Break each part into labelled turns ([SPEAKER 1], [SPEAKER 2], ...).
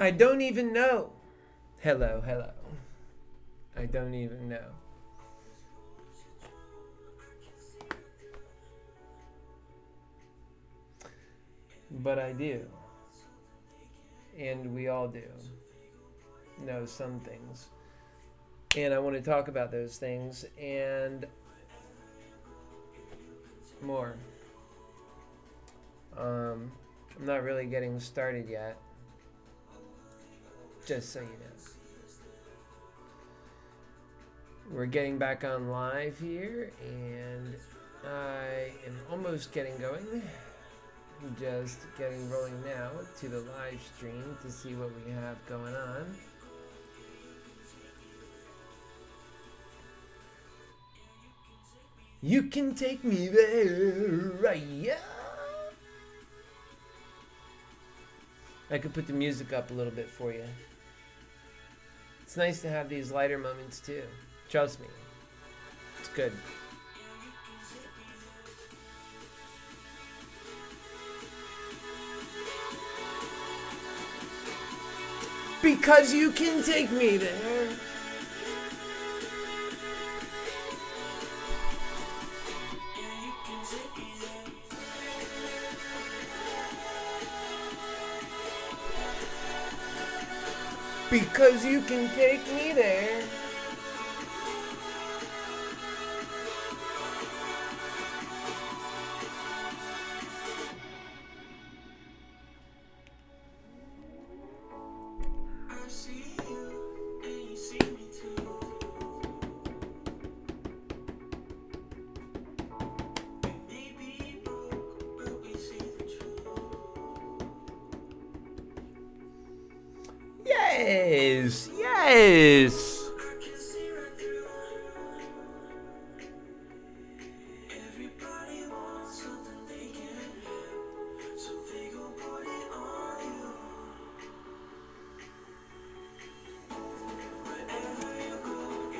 [SPEAKER 1] I don't even know. Hello, hello. I don't even know. But I do. And we all do know some things. And I want to talk about those things and more. I'm not really getting started yet. Just so you know. We're getting back on live here, and I am almost getting going. I'm just getting rolling now to the live stream to see what we have going on. You can take me there, right? Yeah. I could put the music up a little bit for you. It's nice to have these lighter moments too. Trust me. It's good. Because you can take me there. Because you can take me there. I see you and you see me too. We may be broke, but we see the truth. Yes, yes.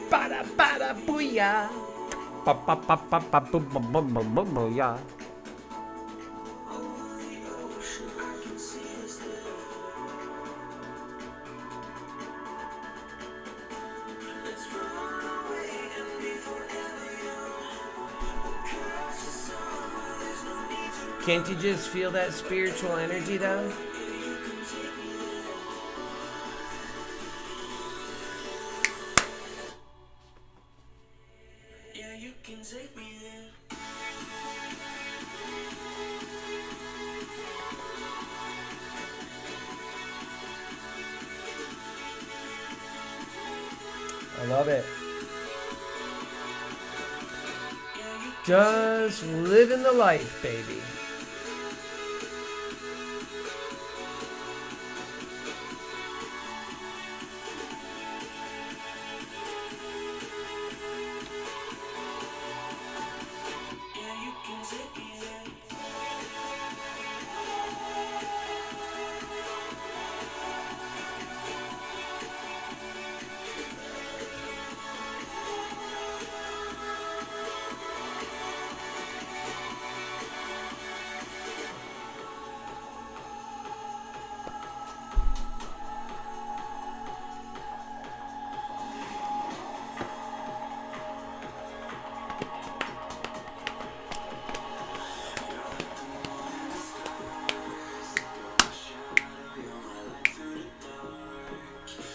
[SPEAKER 1] Bada bada booyah. Ba ba ba ba ba boom boom boom boom boom booyah. Can't you just feel that spiritual energy though? Yeah, you can take me there. I love it. Just living the life, baby.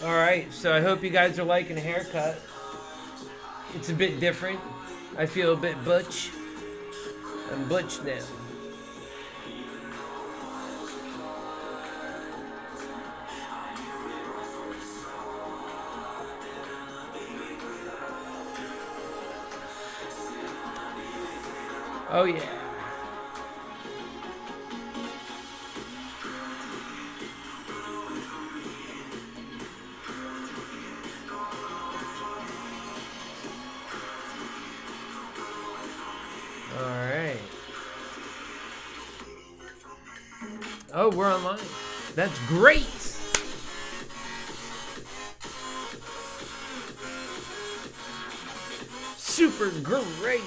[SPEAKER 1] Alright, so I hope you guys are liking the haircut. It's a bit different. I feel a bit butch. I'm butch now. Oh yeah. Oh, we're online. That's great. Super great.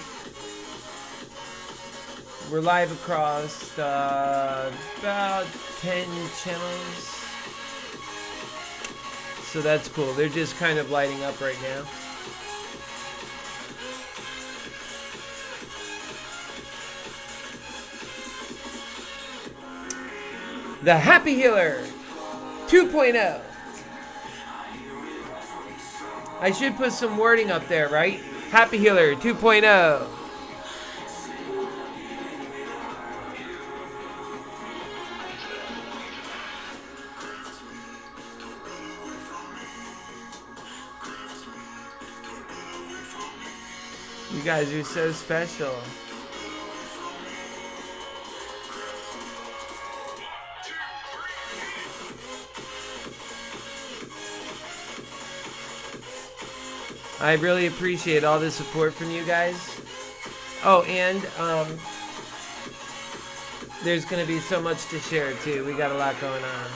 [SPEAKER 1] We're live across about 10 channels. So that's cool. They're just kind of lighting up right now. The Happy Healer 2.0. I should put some wording up there, right? Happy Healer 2.0. You guys are so special. I really appreciate all the support from you guys. Oh, and there's going to be so much to share too. We got a lot going on.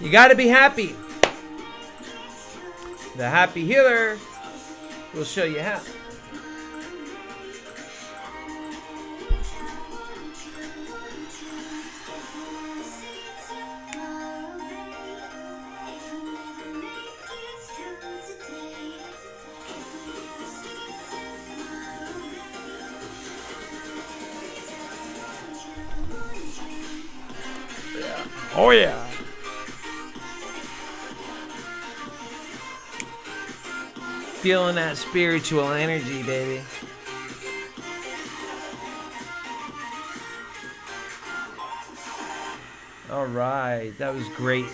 [SPEAKER 1] You gotta be happy. The Happy Healer will show you how. Oh yeah. Feeling that spiritual energy, baby. All right, that was great.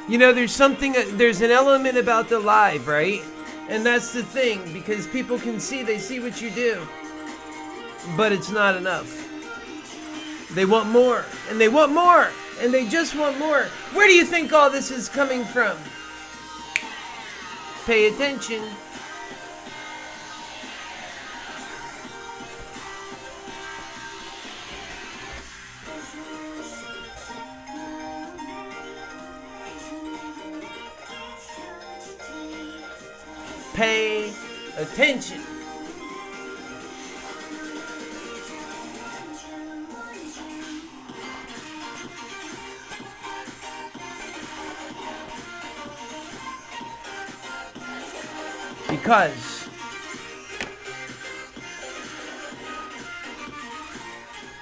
[SPEAKER 1] You know, there's an element about the live, right? And that's the thing, because people can see, they see what you do. But it's not enough. They want more, and they want more, and they just want more. Where do you think all this is coming from? Pay attention. Pay attention. Because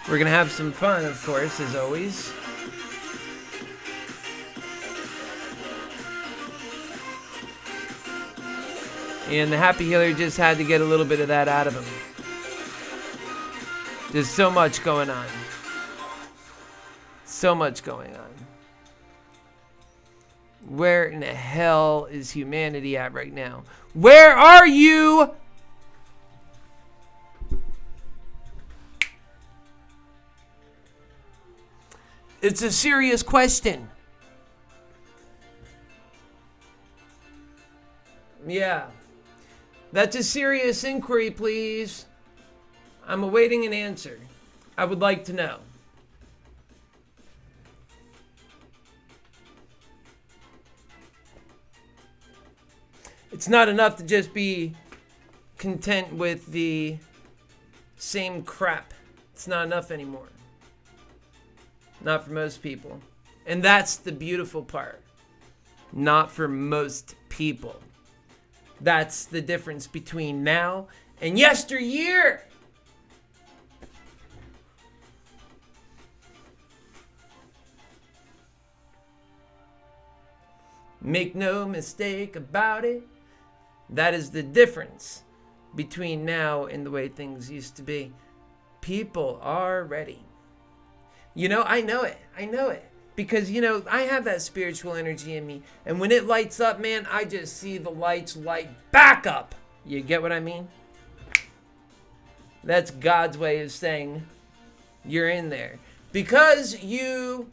[SPEAKER 1] we're going to have some fun, of course, as always. And the Happy Healer just had to get a little bit of that out of him. There's so much going on. So much going on. Where in the hell is humanity at right now? Where are you? It's a serious question. Yeah. That's a serious inquiry, please. I'm awaiting an answer. I would like to know. It's not enough to just be content with the same crap. It's not enough anymore. Not for most people. And that's the beautiful part. Not for most people. That's the difference between now and yesteryear. Make no mistake about it. That is the difference between now and the way things used to be. People are ready. You know, I know it. I know it. Because, you know, I have that spiritual energy in me. And when it lights up, man, I just see the lights light back up. You get what I mean? That's God's way of saying you're in there. Because you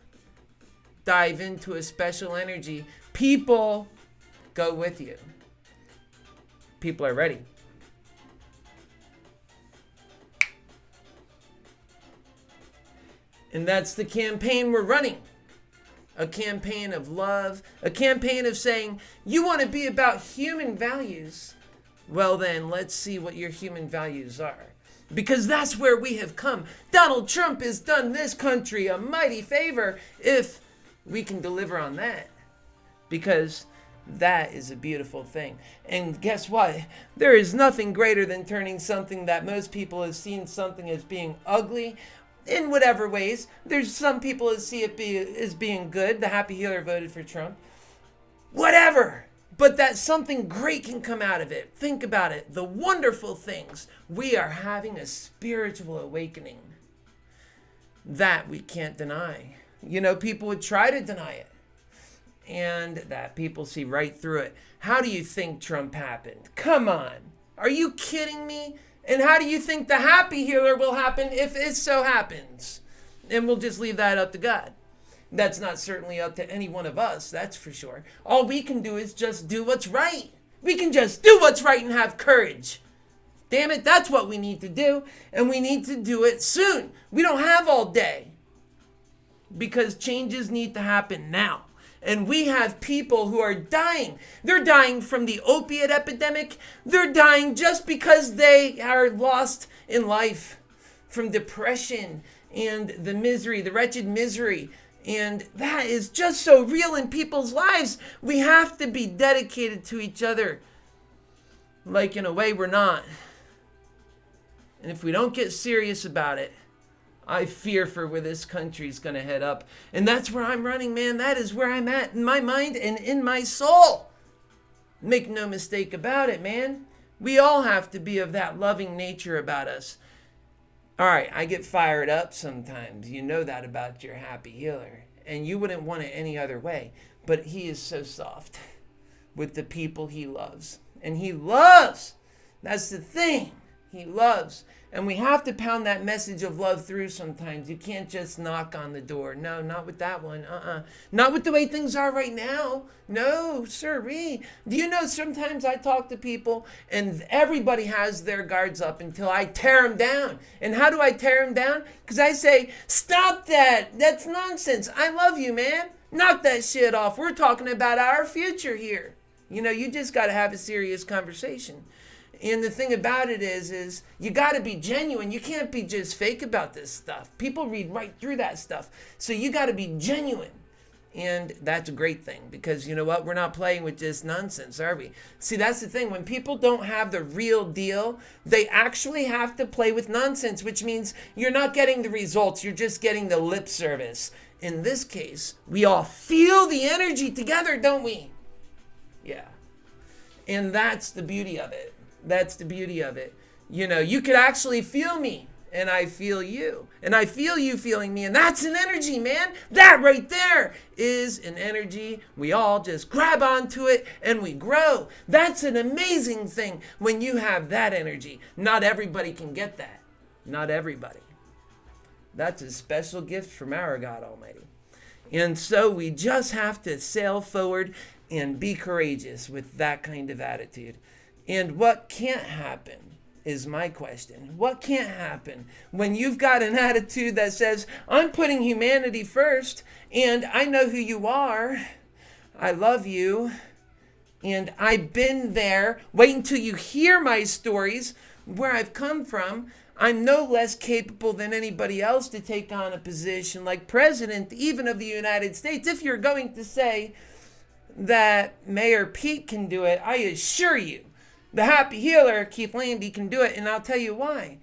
[SPEAKER 1] dive into a special energy, people go with you. People are ready. And that's the campaign we're running. A campaign of love. A campaign of saying, you want to be about human values? Well then, let's see what your human values are. Because that's where we have come. Donald Trump has done this country a mighty favor if we can deliver on that. Because that is a beautiful thing. And guess what? There is nothing greater than turning something that most people have seen something as being ugly in whatever ways. There's some people that see it as being good. The HappyHealer voted for Trump. Whatever. But that something great can come out of it. Think about it. The wonderful things. We are having a spiritual awakening that we can't deny. You know, people would try to deny it. And that people see right through it. How do you think Trump happened? Come on. Are you kidding me? And how do you think the HappyHealer will happen if it so happens? And we'll just leave that up to God. That's not certainly up to any one of us, that's for sure. All we can do is just do what's right. We can just do what's right and have courage. Damn it, that's what we need to do. And we need to do it soon. We don't have all day. Because changes need to happen now. And we have people who are dying. They're dying from the opiate epidemic. They're dying just because they are lost in life from depression and the misery, the wretched misery. And that is just so real in people's lives. We have to be dedicated to each other. Like in a way we're not. And if we don't get serious about it, I fear for where this country's going to head up. And that's where I'm running, man. That is where I'm at in my mind and in my soul. Make no mistake about it, man. We all have to be of that loving nature about us. All right, I get fired up sometimes. You know that about your HappyHealer. And you wouldn't want it any other way. But he is so soft with the people he loves. And he loves. That's the thing. He loves. And we have to pound that message of love through sometimes. You can't just knock on the door. No, not with that one. Not with the way things are right now. No, sirree. Do you know sometimes I talk to people and everybody has their guards up until I tear them down. And how do I tear them down? Because I say, stop that. That's nonsense. I love you, man. Knock that shit off. We're talking about our future here. You know, you just got to have a serious conversation. And the thing about it is you got to be genuine. You can't be just fake about this stuff. People read right through that stuff. So you got to be genuine. And that's a great thing because you know what? We're not playing with just nonsense, are we? See, that's the thing. When people don't have the real deal, they actually have to play with nonsense, which means you're not getting the results. You're just getting the lip service. In this case, we all feel the energy together, don't we? Yeah. And that's the beauty of it. That's the beauty of it. You know, you could actually feel me and I feel you and I feel you feeling me. And that's an energy, man. That right there is an energy. We all just grab onto it and we grow. That's an amazing thing when you have that energy. Not everybody can get that. Not everybody. That's a special gift from our God Almighty. And so we just have to sail forward and be courageous with that kind of attitude. And what can't happen is my question. What can't happen when you've got an attitude that says, I'm putting humanity first, and I know who you are, I love you, and I've been there. Wait until you hear my stories, where I've come from. I'm no less capable than anybody else to take on a position like president, even of the United States. If you're going to say that Mayor Pete can do it, I assure you, the Happy Healer, Keith Landi, can do it, and I'll tell you why.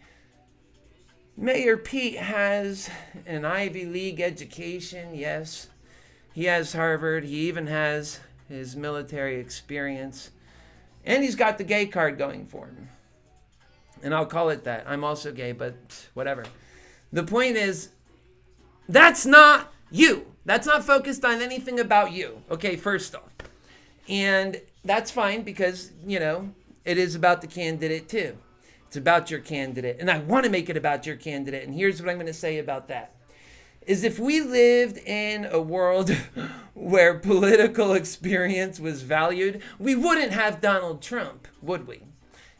[SPEAKER 1] Mayor Pete has an Ivy League education, yes. He has Harvard. He even has his military experience. And he's got the gay card going for him. And I'll call it that. I'm also gay, but whatever. The point is, that's not you. That's not focused on anything about you. Okay, first off. And that's fine because, it is about the candidate too. It's about your candidate. And I want to make it about your candidate. And here's what I'm going to say about that. Is if we lived in a world where political experience was valued, we wouldn't have Donald Trump, would we?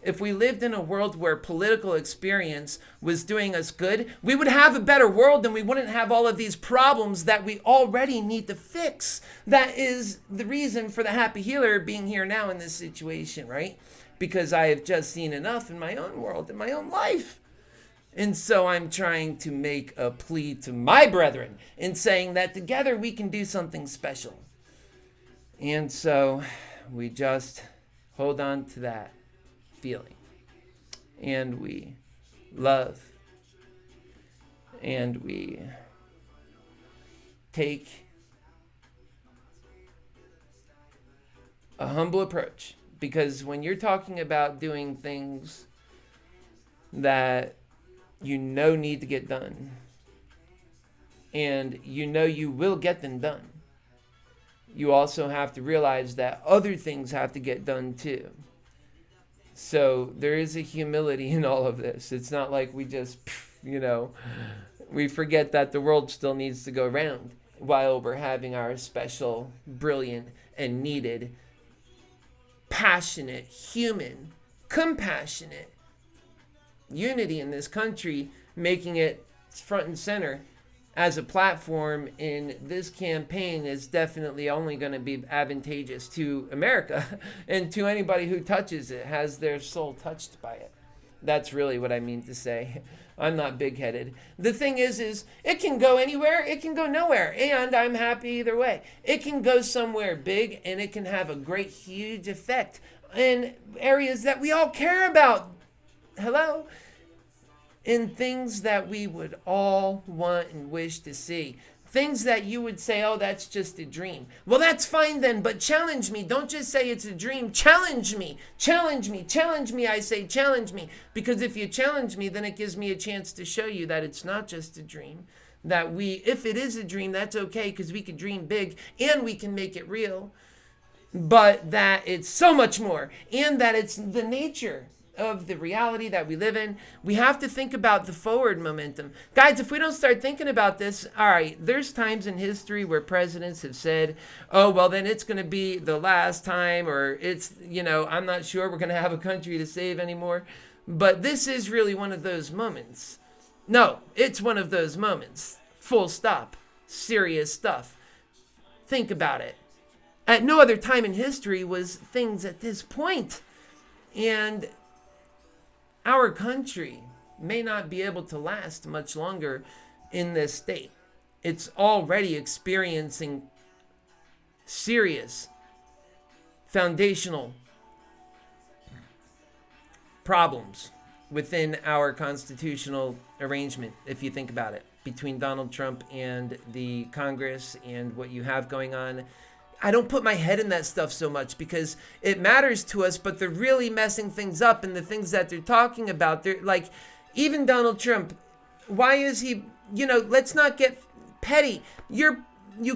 [SPEAKER 1] If we lived in a world where political experience was doing us good, we would have a better world and we wouldn't have all of these problems that we already need to fix. That is the reason for the Happy Healer being here now in this situation, right? Because I have just seen enough in my own world, in my own life. And so I'm trying to make a plea to my brethren in saying that together we can do something special. And so we just hold on to that feeling. And we love. And we take a humble approach. Because when you're talking about doing things that need to get done, and you will get them done, you also have to realize that other things have to get done too. So there is a humility in all of this. It's not like we just, we forget that the world still needs to go round while we're having our special, brilliant, and needed, passionate, human, compassionate unity in this country, making it front and center as a platform in this campaign is definitely only going to be advantageous to America and to anybody who touches it, has their soul touched by it. That's really what I mean to say. I'm not big-headed. The thing is it can go anywhere, it can go nowhere, and I'm happy either way. It can go somewhere big, and it can have a great, huge effect in areas that we all care about. Hello? In things that we would all want and wish to see. Things that you would say, oh, that's just a dream. Well, that's fine then, but challenge me. Don't just say it's a dream. Challenge me. Challenge me. Challenge me. I say challenge me. Because if you challenge me, then it gives me a chance to show you that it's not just a dream. That if it is a dream, that's okay, because we can dream big and we can make it real. But that it's so much more, and that it's the nature of the reality that we live in. We have to think about the forward momentum. Guys, if we don't start thinking about this, all right, there's times in history where presidents have said, oh, well, then it's going to be the last time, or it's, I'm not sure we're going to have a country to save anymore. But this is really one of those moments. No, it's one of those moments. Full stop. Serious stuff. Think about it. At no other time in history was things at this point. And our country may not be able to last much longer in this state. It's already experiencing serious foundational problems within our constitutional arrangement, if you think about it, between Donald Trump and the Congress and what you have going on. I don't put my head in that stuff so much because it matters to us, but they're really messing things up, and the things that they're talking about, they're like, even Donald Trump, why is he, let's not get petty. You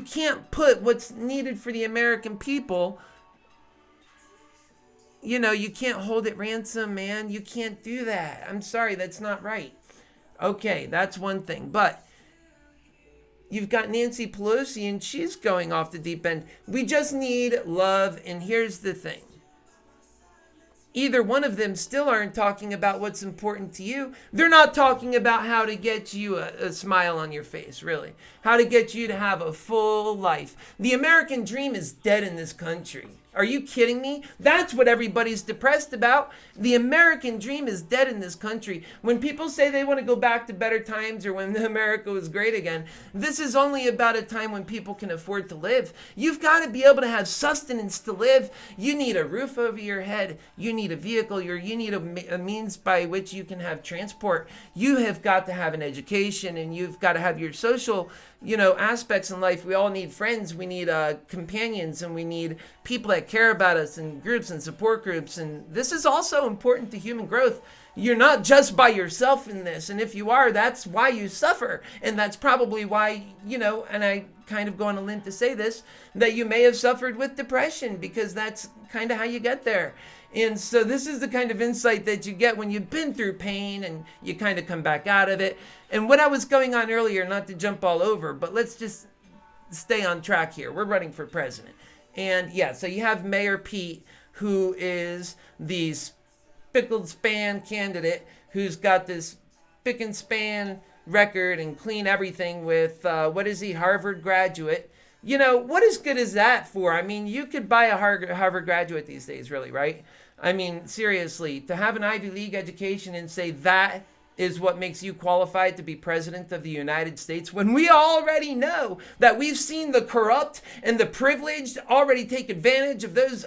[SPEAKER 1] can't put what's needed for the American people, you can't hold it ransom, man. You can't do that. I'm sorry, that's not right. Okay, that's one thing, but you've got Nancy Pelosi, and she's going off the deep end. We just need love, and here's the thing. either one of them still aren't talking about what's important to you. They're not talking about how to get you a smile on your face, really. How to get you to have a full life. The American dream is dead in this country. Are you kidding me? That's what everybody's depressed about. The American dream is dead in this country. When people say they want to go back to better times or when America was great again, this is only about a time when people can afford to live. You've got to be able to have sustenance to live. You need a roof over your head. You need a vehicle. You need a means by which you can have transport. You have got to have an education, and you've got to have your social aspects in life. We all need friends, we need companions, and we need people that care about us, and groups and support groups. And this is also important to human growth. You're not just by yourself in this, and if you are, that's why you suffer, and that's probably why, and I kind of go on a limb to say this, that you may have suffered with depression, because that's kind of how you get there. And so this is the kind of insight that you get when you've been through pain and you kind of come back out of it. And what I was going on earlier, not to jump all over, but let's just stay on track here. We're running for president. And yeah, so you have Mayor Pete, who is the spickled span candidate, who's got this spick and span record and clean everything with, what is he, Harvard graduate. What is good is that for? I mean, you could buy a Harvard graduate these days, really, right? I mean, seriously, to have an Ivy League education and say that is what makes you qualified to be president of the United States, when we already know that we've seen the corrupt and the privileged already take advantage of those,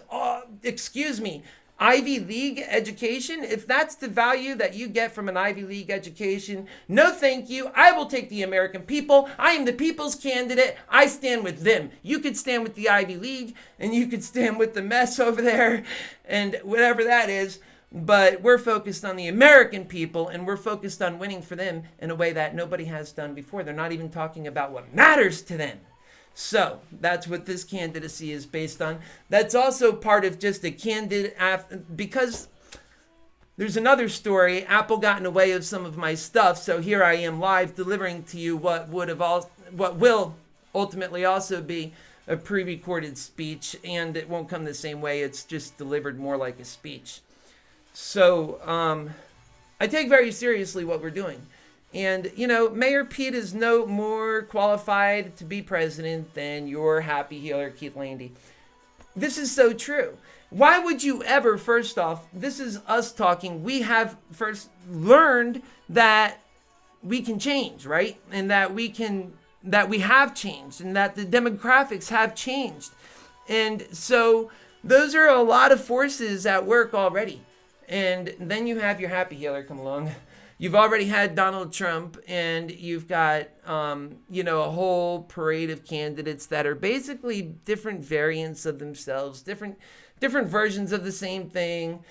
[SPEAKER 1] Ivy League education. If that's the value that you get from an Ivy League education, no thank you. I will take the American people. I am the people's candidate. I stand with them. You could stand with the Ivy League, and you could stand with the mess over there and whatever that is. But we're focused on the American people, and we're focused on winning for them in a way that nobody has done before. They're not even talking about what matters to them. So that's what this candidacy is based on. That's also part of just a candidate, because there's another story. Apple got in the way of some of my stuff, so here I am live delivering to you what will ultimately also be a pre-recorded speech, and it won't come the same way. It's just delivered more like a speech. So I take very seriously what we're doing. And, Mayor Pete is no more qualified to be president than your HappyHealer, Keith Landi. This is so true. Why would you ever, first off, this is us talking, we have first learned that we can change, right? And that we have changed, and that the demographics have changed. And so those are a lot of forces at work already. And then you have your HappyHealer come along. You've already had Donald Trump, and you've got, a whole parade of candidates that are basically different variants of themselves, different versions of the same thing,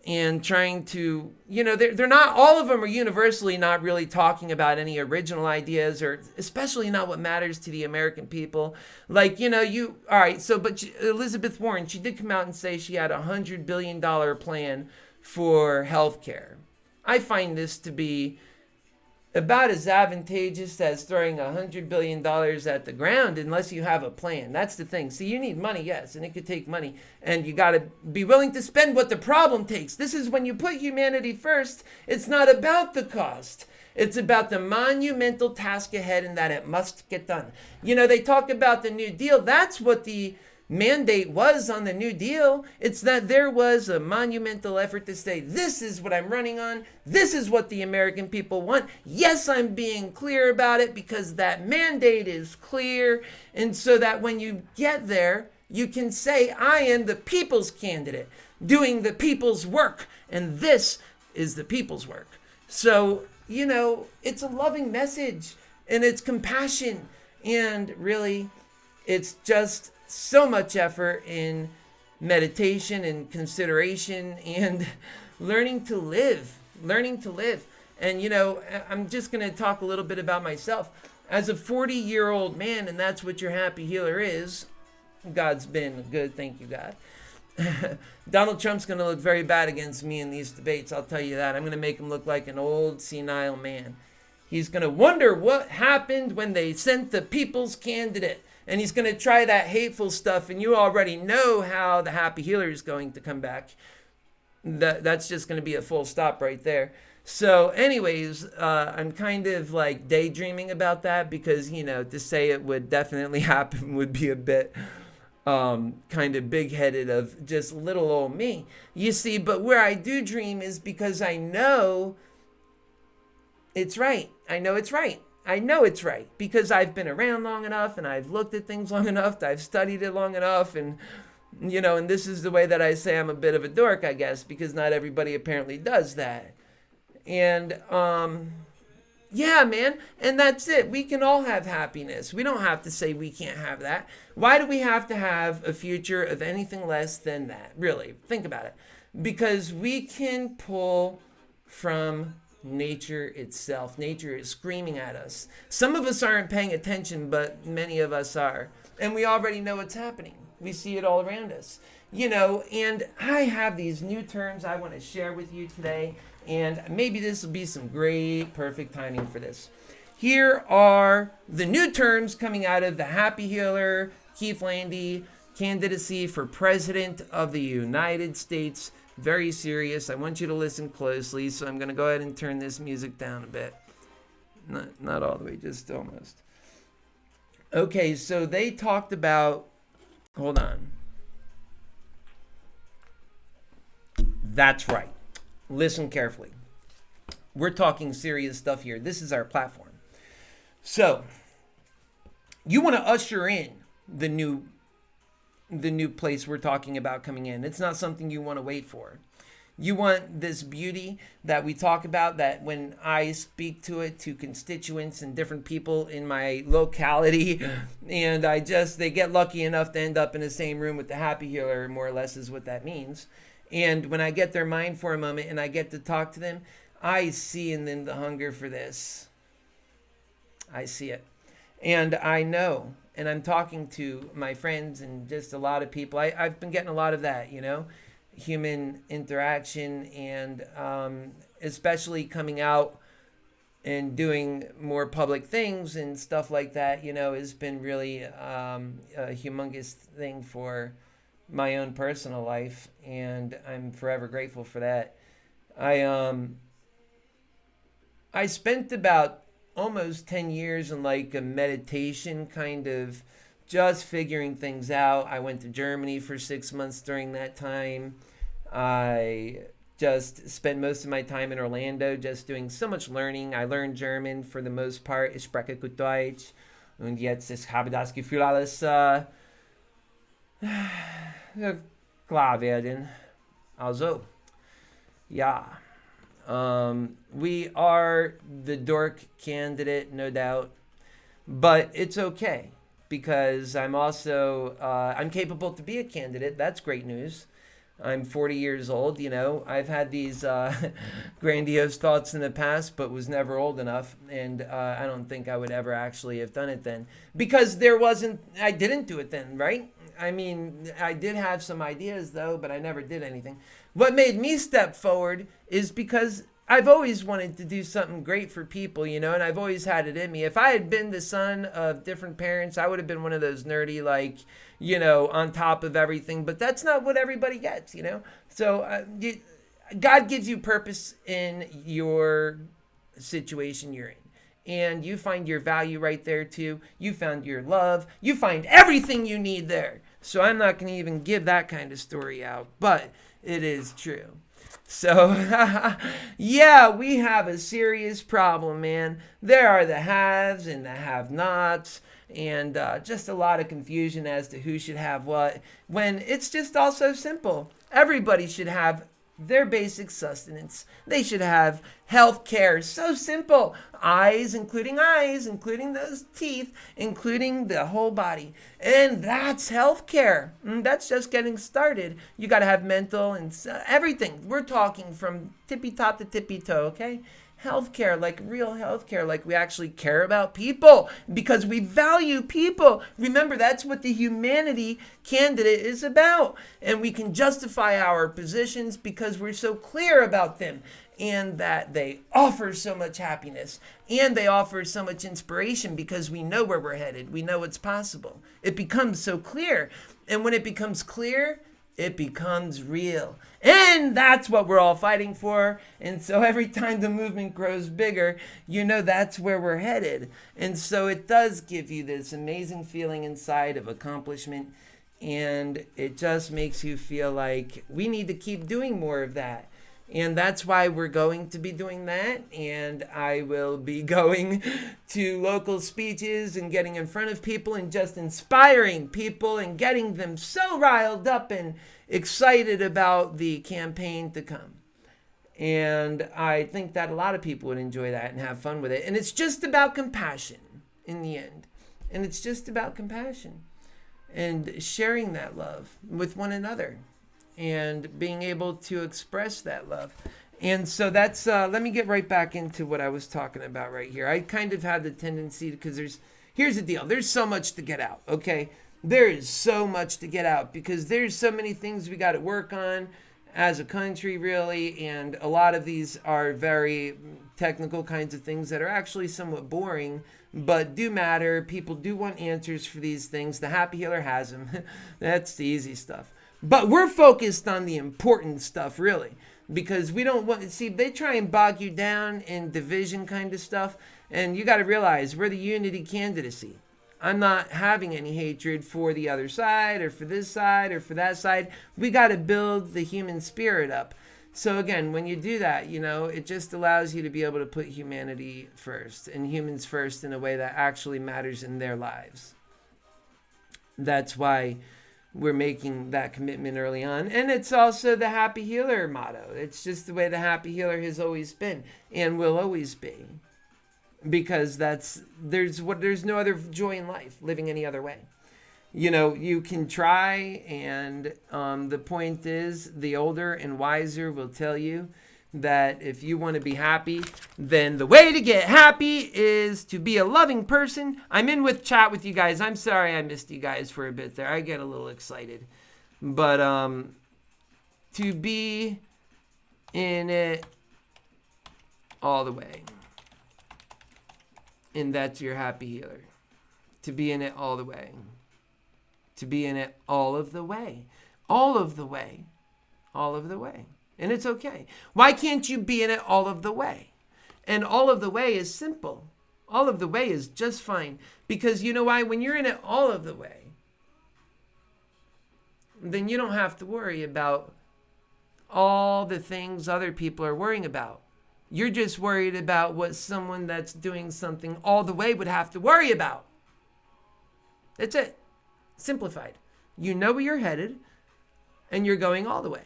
[SPEAKER 1] and trying to, they're not, all of them are universally not really talking about any original ideas, or especially not what matters to the American people. Like, all right, so, but Elizabeth Warren, she did come out and say she had $100 billion plan for healthcare. I find this to be about as advantageous as throwing $100 billion at the ground, unless you have a plan. That's the thing. See, you need money, yes, and it could take money, and you got to be willing to spend what the problem takes. This is when you put humanity first. It's not about the cost. It's about the monumental task ahead, and that it must get done. They talk about the New Deal. That's what the mandate was on the New Deal. It's that there was a monumental effort to say, this is what I'm running on. This is what the American people want. Yes, I'm being clear about it because that mandate is clear. And so that when you get there, you can say, I am the people's candidate doing the people's work. And this is the people's work. So, it's a loving message, and it's compassion. And really, it's just so much effort in meditation and consideration and learning to live. And, I'm just going to talk a little bit about myself. As a 40-year-old man, and that's what your HappyHealer is, God's been good, thank you, God. Donald Trump's going to look very bad against me in these debates, I'll tell you that. I'm going to make him look like an old senile man. He's going to wonder what happened when they sent the people's candidate. And he's going to try that hateful stuff, and you already know how the HappyHealer is going to come back. that's just going to be a full stop right there. So anyways, I'm kind of like daydreaming about that because, to say it would definitely happen would be a bit kind of big-headed of just little old me. You see, but where I do dream is because I know it's right. I know it's right. I know it's right because I've been around long enough and I've looked at things long enough, I've studied it long enough, and and this is the way that I say I'm a bit of a dork, I guess, because not everybody apparently does that. And yeah, man, and that's it. We can all have happiness. We don't have to say we can't have that. Why do we have to have a future of anything less than that? Really, think about it. Because we can pull from nature itself. Nature is screaming at us. Some of us aren't paying attention, but many of us are. And we already know what's happening. We see it all around us. And I have these new terms I want to share with you today. And maybe this will be some great, perfect timing for this. Here are the new terms coming out of the HappyHealer, Keith Landi, candidacy for President of the United States. Very serious. I want you to listen closely, so I'm going to go ahead and turn this music down a bit. Not all the way, just almost. Okay, so they talked about... Hold on. That's right. Listen carefully. We're talking serious stuff here. This is our platform. So, you want to usher in the new place we're talking about coming in. It's not something you want to wait for. You want this beauty that we talk about, that when I speak to it to constituents and different people in my locality, and they get lucky enough to end up in the same room with the HappyHealer, more or less is what that means. And when I get their mind for a moment and I get to talk to them, I see in them the hunger for this. I see it. And I know, and I'm talking to my friends and just a lot of people. I've been getting a lot of that, human interaction, and especially coming out and doing more public things and stuff like that, has been really a humongous thing for my own personal life, and I'm forever grateful for that. I spent about almost 10 years in like a meditation kind of just figuring things out. I went to Germany for 6 months during that time. I just spent most of my time in Orlando just doing so much learning. I learned German for the most part. Ich spreche gut Deutsch. Und jetzt ich habe das Gefühl, alles klar werden. Also, ja. We are the dork candidate, no doubt. But it's okay, because I'm also, I'm capable to be a candidate. That's great news. I'm 40 years old, I've had these grandiose thoughts in the past, but was never old enough. And I don't think I would ever actually have done it then. Because I didn't do it then, right? I mean, I did have some ideas, though, but I never did anything. What made me step forward is because I've always wanted to do something great for people, and I've always had it in me. If I had been the son of different parents, I would have been one of those nerdy, on top of everything. But that's not what everybody gets, So God gives you purpose in your situation you're in. And you find your value right there, too. You found your love. You find everything you need there. So I'm not going to even give that kind of story out. But it is true. So, yeah, we have a serious problem, man. There are the haves and the have-nots, and just a lot of confusion as to who should have what, when it's just all so simple. Everybody should have their basic sustenance. They should have health care. So simple. Eyes, including those teeth, including the whole body. And that's health care. That's just getting started. You got to have mental and everything. We're talking from tippy top to tippy toe, okay? Healthcare, like real healthcare, like we actually care about people because we value people. Remember, that's what the humanity candidate is about. And we can justify our positions because we're so clear about them and that they offer so much happiness and they offer so much inspiration because we know where we're headed. We know it's possible. It becomes so clear. And when it becomes clear, it becomes real. And that's what we're all fighting for. And so every time the movement grows bigger, that's where we're headed. And so it does give you this amazing feeling inside of accomplishment. And it just makes you feel like we need to keep doing more of that. And that's why we're going to be doing that. And I will be going to local speeches and getting in front of people and just inspiring people and getting them so riled up and excited about the campaign to come. And I think that a lot of people would enjoy that and have fun with it. And it's just about compassion in the end. And it's just about compassion and sharing that love with one another. And being able to express that love. And so that's, let me get right back into what I was talking about right here. I kind of had the tendency, because here's the deal. There's so much to get out, okay? There is so much to get out because there's so many things we got to work on as a country, really. And a lot of these are very technical kinds of things that are actually somewhat boring, but do matter. People do want answers for these things. The Happy Healer has them. That's the easy stuff. But we're focused on the important stuff, really, because we don't want to see, they try and bog you down in division kind of stuff. And you got to realize we're the unity candidacy. I'm not having any hatred for the other side or for this side or for that side. We got to build the human spirit up. So again, when you do that, it just allows you to be able to put humanity first and humans first in a way that actually matters in their lives. That's why we're making that commitment early on. And it's also the Happy Healer motto. It's just the way the Happy Healer has always been and will always be. Because there's no other joy in life living any other way. You can try, and the point is, the older and wiser will tell you that if you want to be happy, then the way to get happy is to be a loving person. I'm in with chat with you guys. I'm sorry I missed you guys for a bit there. I get a little excited. But to be in it all the way. And that's your Happy Healer. To be in it all the way. To be in it all of the way. All of the way. All of the way. And it's okay. Why can't you be in it all of the way? And all of the way is simple. All of the way is just fine. Because you know why? When you're in it all of the way, then you don't have to worry about all the things other people are worrying about. You're just worried about what someone that's doing something all the way would have to worry about. That's it. Simplified. You know where you're headed, and you're going all the way.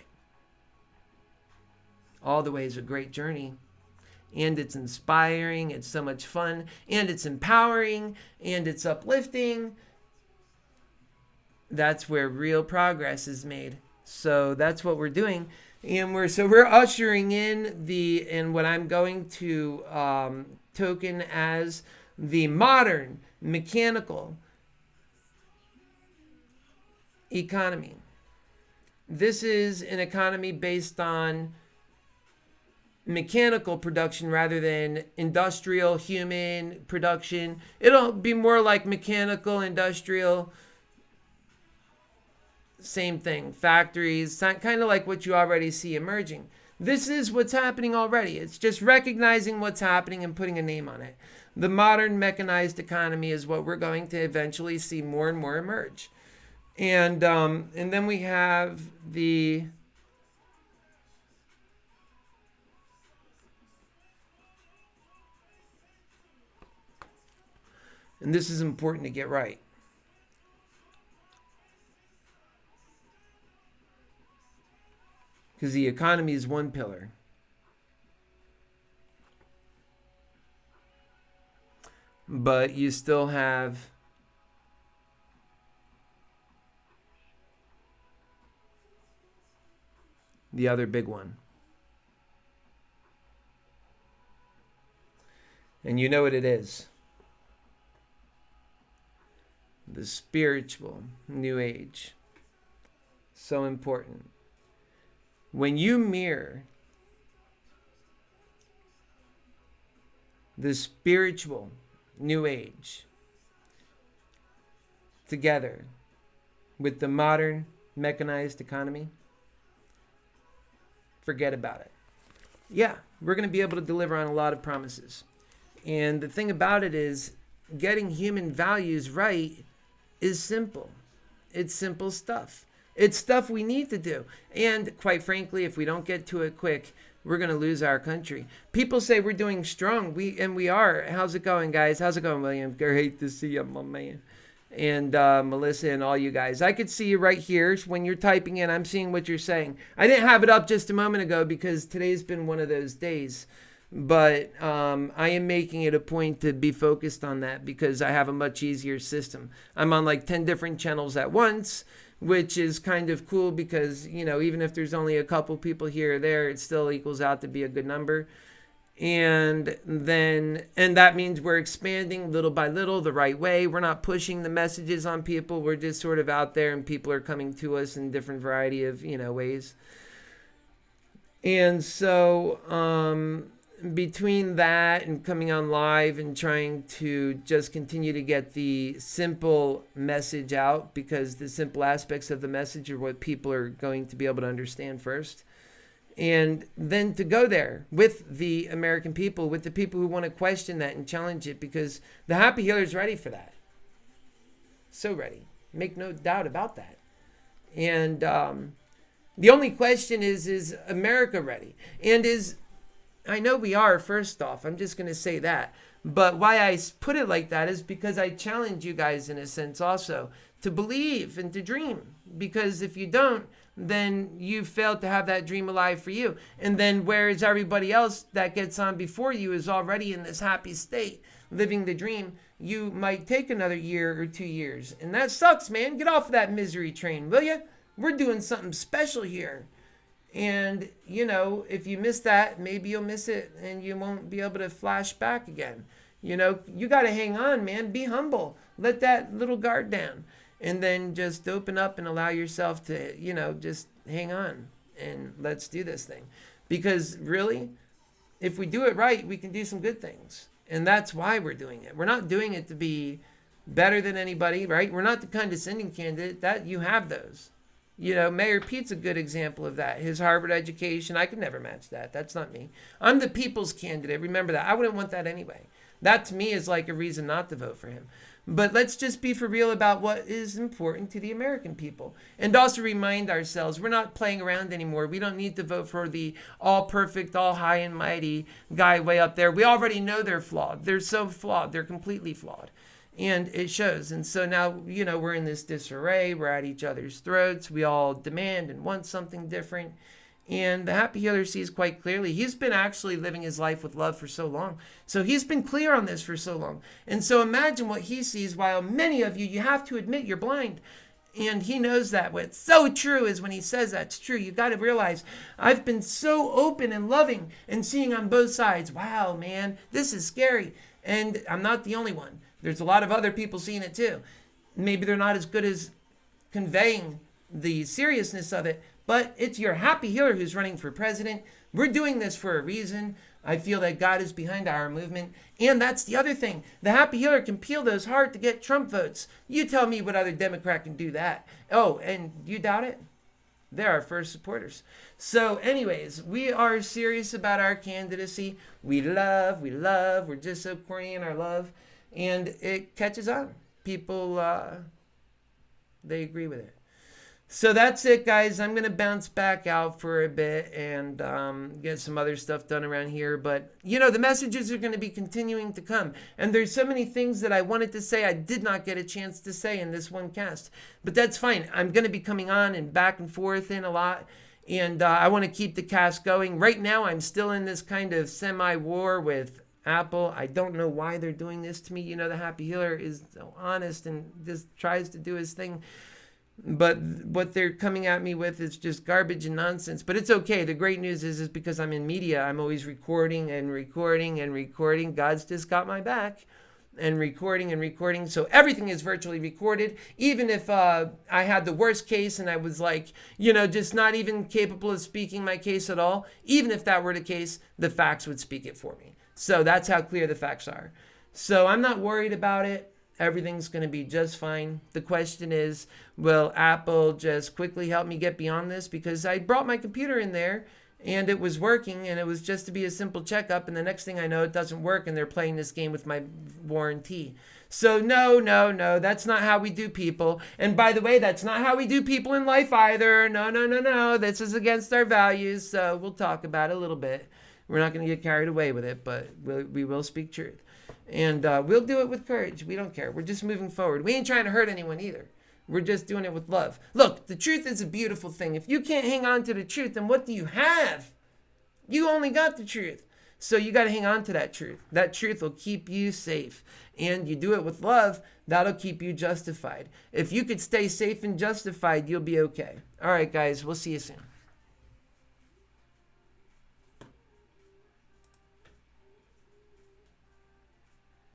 [SPEAKER 1] All the way is a great journey, and it's inspiring, it's so much fun, and it's empowering, and it's uplifting. That's where real progress is made. So that's what we'reing. And we're ushering in what I'm going to token as the modern mechanical economy. This is an economy based on mechanical production rather than industrial human production. It'll be more like mechanical, industrial, same thing, factories, kind of like what you already see emerging. This is what's happening already. It's just recognizing what's happening and putting a name on it. The modern mechanized economy is what we're going to eventually see more and more emerge. And then we have the and this is important to get right. Because the economy is one pillar. But you still have the other big one. And you know what it is. The spiritual new age. So important. When you mirror the spiritual new age together with the modern mechanized economy, forget about it. Yeah, we're going to be able to deliver on a lot of promises. And the thing about it is, getting human values right is simple. It's simple stuff. It's stuff we need to do. And quite frankly, if we don't get to it quick, we're going to lose our country. People say we're doing strong. We are. How's it going, guys? How's it going, William? Great to see you, my man. And Melissa and all you guys. I could see you right here. When you're typing in, I'm seeing what you're saying. I didn't have it up just a moment ago because today's been one of those days. But I am making it a point to be focused on that because I have a much easier system. I'm on like 10 different channels at once, which is kind of cool because, you know, even if there's only a couple people here or there, it still equals out to be a good number. And that means we're expanding little by little the right way. We're not pushing the messages on people. We're just sort of out there and people are coming to us in different variety of, you know, ways. And so, between that and coming on live and trying to just continue to get the simple message out, because the simple aspects of the message are what people are going to be able to understand first. And then to go there with the American people, with the people who want to question that and challenge it, because the Happy Healer is ready for that. So ready. Make no doubt about that. And the only question is America ready? And I know we are, first off. I'm just going to say that. But why I put it like that is because I challenge you guys in a sense also to believe and to dream. Because if you don't, then you failed to have that dream alive for you. And then whereas everybody else that gets on before you is already in this happy state, living the dream, you might take another year or 2 years. And that sucks, man. Get off of that misery train, will you? We're doing something special here. And, you know, if you miss that, maybe you'll miss it and you won't be able to flash back again. You know, you got to hang on, man. Be humble. Let that little guard down. And then just open up and allow yourself to, you know, just hang on and let's do this thing. Because really, if we do it right, we can do some good things. And that's why we're doing it. We're not doing it to be better than anybody, right? We're not the condescending candidate. That you have those. You know, Mayor Pete's a good example of that. His Harvard education, I could never match that. That's not me. I'm the people's candidate. Remember that. I wouldn't want that anyway. That to me is like a reason not to vote for him. But let's just be for real about what is important to the American people. And also remind ourselves, we're not playing around anymore. We don't need to vote for the all perfect, all high and mighty guy way up there. We already know they're flawed. They're so flawed. They're completely flawed. And it shows. And so now, you know, we're in this disarray. We're at each other's throats. We all demand and want something different. And the Happy Healer sees quite clearly. He's been actually living his life with love for so long. So he's been clear on this for so long. And so imagine what he sees, while many of you, you have to admit you're blind. And he knows that. What's so true is when he says that's true, you've got to realize I've been so open and loving and seeing on both sides. Wow, man, this is scary. And I'm not the only one. There's a lot of other people seeing it too. Maybe they're not as good as conveying the seriousness of it, but it's your Happy Healer who's running for president. We're doing this for a reason. I feel that God is behind our movement. And that's the other thing. The Happy Healer can peel those hard to get Trump votes. You tell me what other Democrat can do that. Oh, and you doubt it? They're our first supporters. So anyways, we are serious about our candidacy. We love. We're just so corny in our love. And it catches on. People, they agree with it. So that's it, guys. I'm going to bounce back out for a bit and get some other stuff done around here. But, you know, the messages are going to be continuing to come. And there's so many things that I wanted to say I did not get a chance to say in this one cast. But that's fine. I'm going to be coming on and back and forth in a lot. And I want to keep the cast going. Right now, I'm still in this kind of semi-war with Apple. I don't know why they're doing this to me. You know, the Happy Healer is so honest and just tries to do his thing. But what they're coming at me with is just garbage and nonsense. But it's okay. The great news is because I'm in media, I'm always recording and recording and recording. God's just got my back. And recording and recording. So everything is virtually recorded. Even if I had the worst case and I was like, you know, just not even capable of speaking my case at all. Even if that were the case, the facts would speak it for me. So that's how clear the facts are. So I'm not worried about it Everything's going to be just fine. The question is, will Apple just quickly help me get beyond this? Because I brought my computer in there and it was working, and it was just to be a simple checkup, and the next thing I know, it doesn't work, and they're playing this game with my warranty. So no, that's not how we do people. And by the way, that's not how we do people in life either. No. This is against our values. So we'll talk about it a little bit. We're not going to get carried away with it, but we will speak truth. And we'll do it with courage. We don't care. We're just moving forward. We ain't trying to hurt anyone either. We're just doing it with love. Look, the truth is a beautiful thing. If you can't hang on to the truth, then what do you have? You only got the truth. So you got to hang on to that truth. That truth will keep you safe. And you do it with love, that'll keep you justified. If you could stay safe and justified, you'll be okay. All right, guys, we'll see you soon.